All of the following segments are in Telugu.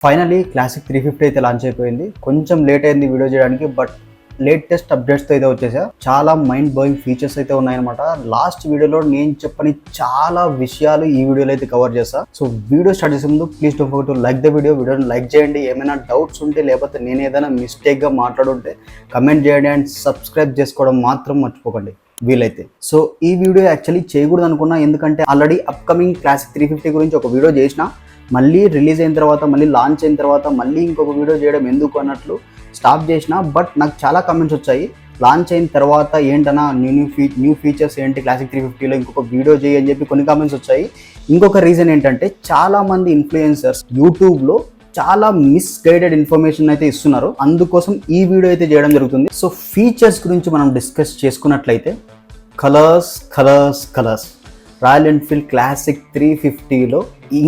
ఫైనలీ క్లాసిక్ 350 అయితే లాంచ్ అయిపోయింది. కొంచెం లేట్ అయింది వీడియో చేయడానికి, బట్ లేటెస్ట్ అప్డేట్స్తో అయితే వచ్చేసా. చాలా మైండ్ బ్లోయింగ్ ఫీచర్స్ అయితే ఉన్నాయన్నమాట. లాస్ట్ వీడియోలో నేను చెప్పని చాలా విషయాలు ఈ వీడియోలో అయితే కవర్ చేస్తా. సో వీడియో స్టార్ట్ చేసే ముందు please don't forget to like the వీడియోని లైక్ చేయండి. ఏమైనా డౌట్స్ ఉంటే లేకపోతే నేను ఏదైనా మిస్టేక్గా మాట్లాడుంటే కమెంట్ చేయండి అండ్ సబ్స్క్రైబ్ చేసుకోవడం మాత్రం మర్చిపోకండి వీలైతే. సో ఈ వీడియో యాక్చువల్లీ చేయకూడదు అనుకున్నా, ఎందుకంటే ఆల్రెడీ అప్కమింగ్ క్లాసిక్ 350 గురించి ఒక వీడియో చేసిన, మళ్ళీ రిలీజ్ అయిన తర్వాత మళ్ళీ లాంచ్ అయిన తర్వాత మళ్ళీ ఇంకొక వీడియో చేయడం ఎందుకు అన్నట్లు స్టాప్ చేసిన. బట్ నాకు చాలా కమెంట్స్ వచ్చాయి, లాంచ్ అయిన తర్వాత ఏంటన్నా న్యూ ఫీచర్స్ ఏంటి క్లాసిక్ 350లో ఇంకొక వీడియో చేయి అని చెప్పి కొన్ని కామెంట్స్ వచ్చాయి. ఇంకొక రీజన్ ఏంటంటే చాలామంది ఇన్ఫ్లుయెన్సర్స్ యూట్యూబ్లో చాలా మిస్గైడెడ్ ఇన్ఫర్మేషన్ అయితే ఇస్తున్నారు. అందుకోసం ఈ వీడియో అయితే చేయడం జరుగుతుంది. సో ఫీచర్స్ గురించి మనం డిస్కస్ చేసుకున్నట్లయితే కలర్స్ రాయల్ ఎన్ఫీల్డ్ క్లాసిక్ 350లో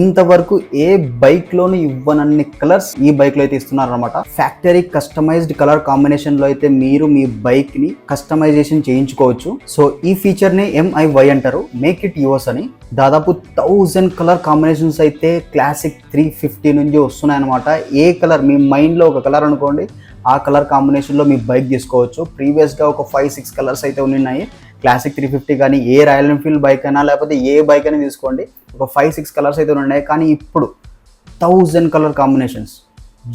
ఇంతవరకు ఏ బైక్లోనూ ఇవ్వనన్ని కలర్స్ ఈ బైక్లో అయితే ఇస్తున్నారనమాట. ఫ్యాక్టరీ కస్టమైజ్డ్ కలర్ కాంబినేషన్లో అయితే మీరు మీ బైక్ని కస్టమైజేషన్ చేయించుకోవచ్చు. సో ఈ ఫీచర్ని MIY అంటారు, మేక్ ఇట్ యువర్స్ అని. దాదాపు 1000 కలర్ కాంబినేషన్స్ అయితే క్లాసిక్ 350 నుంచి వస్తున్నాయన్నమాట. ఏ కలర్ మీ మైండ్లో ఒక కలర్ అనుకోండి, ఆ కలర్ కాంబినేషన్లో మీ బైక్ తీసుకోవచ్చు. ప్రీవియస్గా ఒక 5-6 కలర్స్ అయితే ఉన్నాయి క్లాసిక్ 350, కానీ ఏ రాయల్ ఎన్ఫీల్డ్ బైక్ అయినా లేకపోతే ఏ బైక్ అయినా తీసుకోండి, ఒక 5-6 కలర్స్ అయితే ఉన్నాయి. కానీ ఇప్పుడు 1000 colour combinations,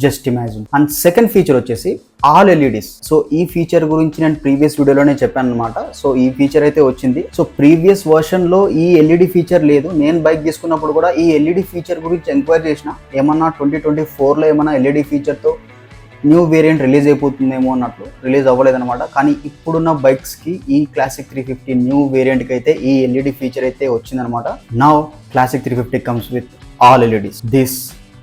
just imagine. And second feature వచ్చేసి ఆల్ LEDs. సో ఈ ఫీచర్ గురించి నేను ప్రీవియస్ వీడియోలోనే చెప్పాను అనమాట. సో ఈ ఫీచర్ అయితే వచ్చింది. సో ప్రీవియస్ వర్షన్లో ఈ LED ఫీచర్ లేదు. నేను బైక్ తీసుకున్నప్పుడు కూడా ఈ LED ఫీచర్ గురించి ఎంక్వైరీ చేసిన, ఏమన్నా 2024లో ఏమన్నా LED ఫీచర్తో న్యూ వేరియంట్ రిలీజ్ అయిపోతుందేమో అన్నట్లు. రిలీజ్ అవ్వలేదన్నమాట. కానీ ఇప్పుడున్న బైక్స్కి ఈ క్లాసిక్ 350 న్యూ వేరియంట్కి అయితే ఈ LED ఫీచర్ అయితే వచ్చిందనమాట. Now classic 350 comes with all LEDs. This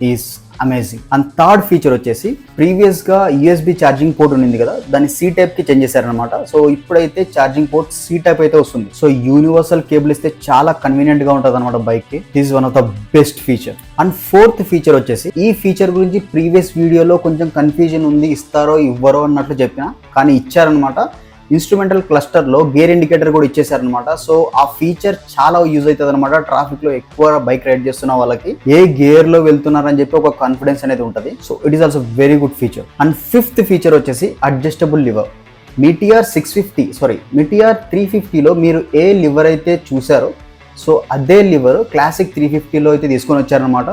is amazing. And third feature వచ్చేసి ప్రీవియస్గా USB ఛార్జింగ్ పోర్ట్ ఉంది కదా, దాన్ని C టైప్కి చేంజ్ చేశారనమాట. సో ఇప్పుడైతే ఛార్జింగ్ పోర్ట్ C టైప్ అయితే వస్తుంది. సో యూనివర్సల్ కేబుల్ ఇస్తే చాలా కన్వీనియంట్గా ఉంటుంది అనమాట బైక్కి. This one of the best feature. And fourth feature వచ్చేసి, ఈ ఫీచర్ గురించి ప్రీవియస్ వీడియోలో కొంచెం కన్ఫ్యూజన్ ఉంది, ఇస్తారో ఇవ్వరో అన్నట్లు చెప్పిన, కానీ ఇచ్చారనమాట. ఇన్స్ట్రుమెంటల్ క్లస్టర్లో గేర్ ఇండికేటర్ కూడా ఇచ్చేసారనమాట. సో ఆ ఫీచర్ చాలా యూజ్ అవుతుంది అనమాట ట్రాఫిక్లో ఎక్కువ బైక్ రైడ్ చేస్తున్న వాళ్ళకి. ఏ గేర్లో వెళ్తున్నారని చెప్పి ఒక కాన్ఫిడెన్స్ అనేది ఉంటుంది. So it is also very good feature. And fifth feature వచ్చేసి అడ్జస్టబుల్ లివర్. మీటిఆర్ 350లో మీరు ఏ లివర్ అయితే చూసారో, సో అదే లివర్ క్లాసిక్ 350లో అయితే తీసుకొని వచ్చారనమాట.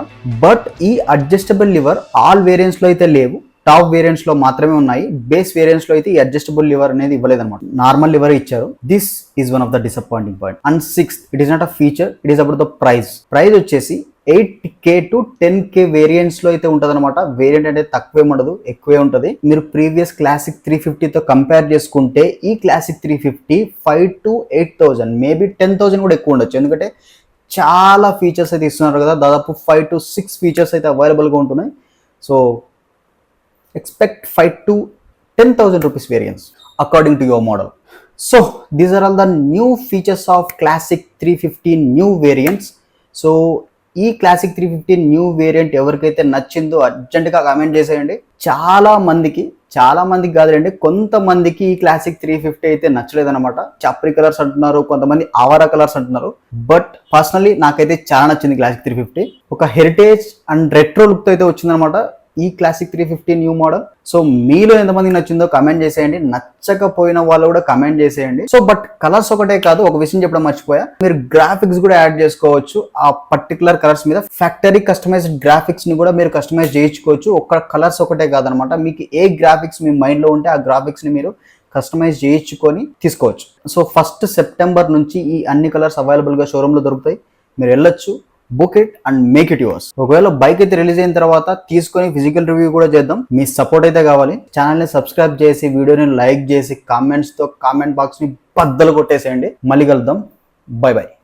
బట్ ఈ అడ్జస్టబుల్ లివర్ ఆల్ వేరియంట్స్లో అయితే లేవు, టాప్ వేరియంట్స్ లో మాత్రమే ఉన్నాయి. బేస్ వేరియంట్స్ లో అయితే ఈ అడ్జస్టబుల్ లివర్ అనేది ఇవ్వలేదన్నమాట, నార్మల్ లివర్ ఇచ్చారు. This is one of the disappointing point. And sixth, it is not a feature, it is about the price. Price వచ్చేసి 8K to 10K వేరియంట్స్ లో అయితే ఉంటుంది అనమాట. వేరియంట్ అంటే తక్కువే ఉండదు, ఎక్కువే ఉంటుంది. మీరు ప్రీవియస్ క్లాసిక్ 350తో కంపేర్ చేసుకుంటే ఈ క్లాసిక్ 350 5 to 8,000 మేబీ 10,000 కూడా ఎక్కువ ఉండొచ్చు, ఎందుకంటే చాలా ఫీచర్స్ అయితే ఇస్తున్నారు కదా. దాదాపు 5 to 6 ఫీచర్స్ అయితే అవైలబుల్గా ఉంటున్నాయి. So expect 5 to 10,000 rupees variants according to your model. So these are all the new features of classic 350 new variants. So ఈ క్లాసిక్ 350 న్యూ వేరియంట్ ఎవరికైతే నచ్చిందో అర్జెంటుగా కామెంట్ చేసేయండి. చాలా మందికి కాదులేండి, కొంతమందికి ఈ క్లాసిక్ 350 అయితే నచ్చలేదన్నమాట. చప్రి కలర్స్ అంటున్నారు, కొంతమంది ఆవారా కలర్స్ అంటున్నారు. బట్ పర్సనలీ నాకైతే చాలా నచ్చింది క్లాసిక్ 350. ఒక హెరిటేజ్ అండ్ రెట్రో లుక్ అయితే వచ్చిందనమాట ఈ క్లాసిక్ 350 న్యూ మోడల్. సో మీలో ఎంతమందికి నచ్చిందో కమెంట్ చేసేయండి, నచ్చకపోయిన వాళ్ళు కూడా కమెంట్ చేసేయండి. సో బట్ కలర్స్ ఒకటే కాదు, ఒక విషయం చెప్పడం మర్చిపోయా, మీరు గ్రాఫిక్స్ కూడా యాడ్ చేసుకోవచ్చు ఆ పర్టికులర్ కలర్స్ మీద. ఫ్యాక్టరీ కస్టమైజ్డ్ గ్రాఫిక్స్ ని కూడా మీరు కస్టమైజ్ చేయించుకోవచ్చు. ఒక కలర్స్ ఒకటే కాదనమాట, మీకు ఏ గ్రాఫిక్స్ మీ మైండ్ లో ఉంటే ఆ గ్రాఫిక్స్ ని మీరు కస్టమైజ్ చేయించుకొని తీసుకోవచ్చు. సో 1st September నుంచి ఈ అన్ని కలర్స్ అవైలబుల్ గా షోరూమ్ లో దొరుకుతాయి. మీరు వెళ్ళొచ్చు, book it and make it yours. ఒకవేళ బైక్ అయితే రిలీజ్ అయిన తర్వాత తీసుకొని ఫిజికల్ రివ్యూ కూడా చేద్దాం. మీ సపోర్ట్ అయితే కావాలి. ఛానల్ని సబ్స్క్రైబ్ చేసి, వీడియోని లైక్ చేసి, కామెంట్స్తో కామెంట్ బాక్స్ని బద్దలు కొట్టేసేయండి. మళ్ళీ కలుద్దాం. By by.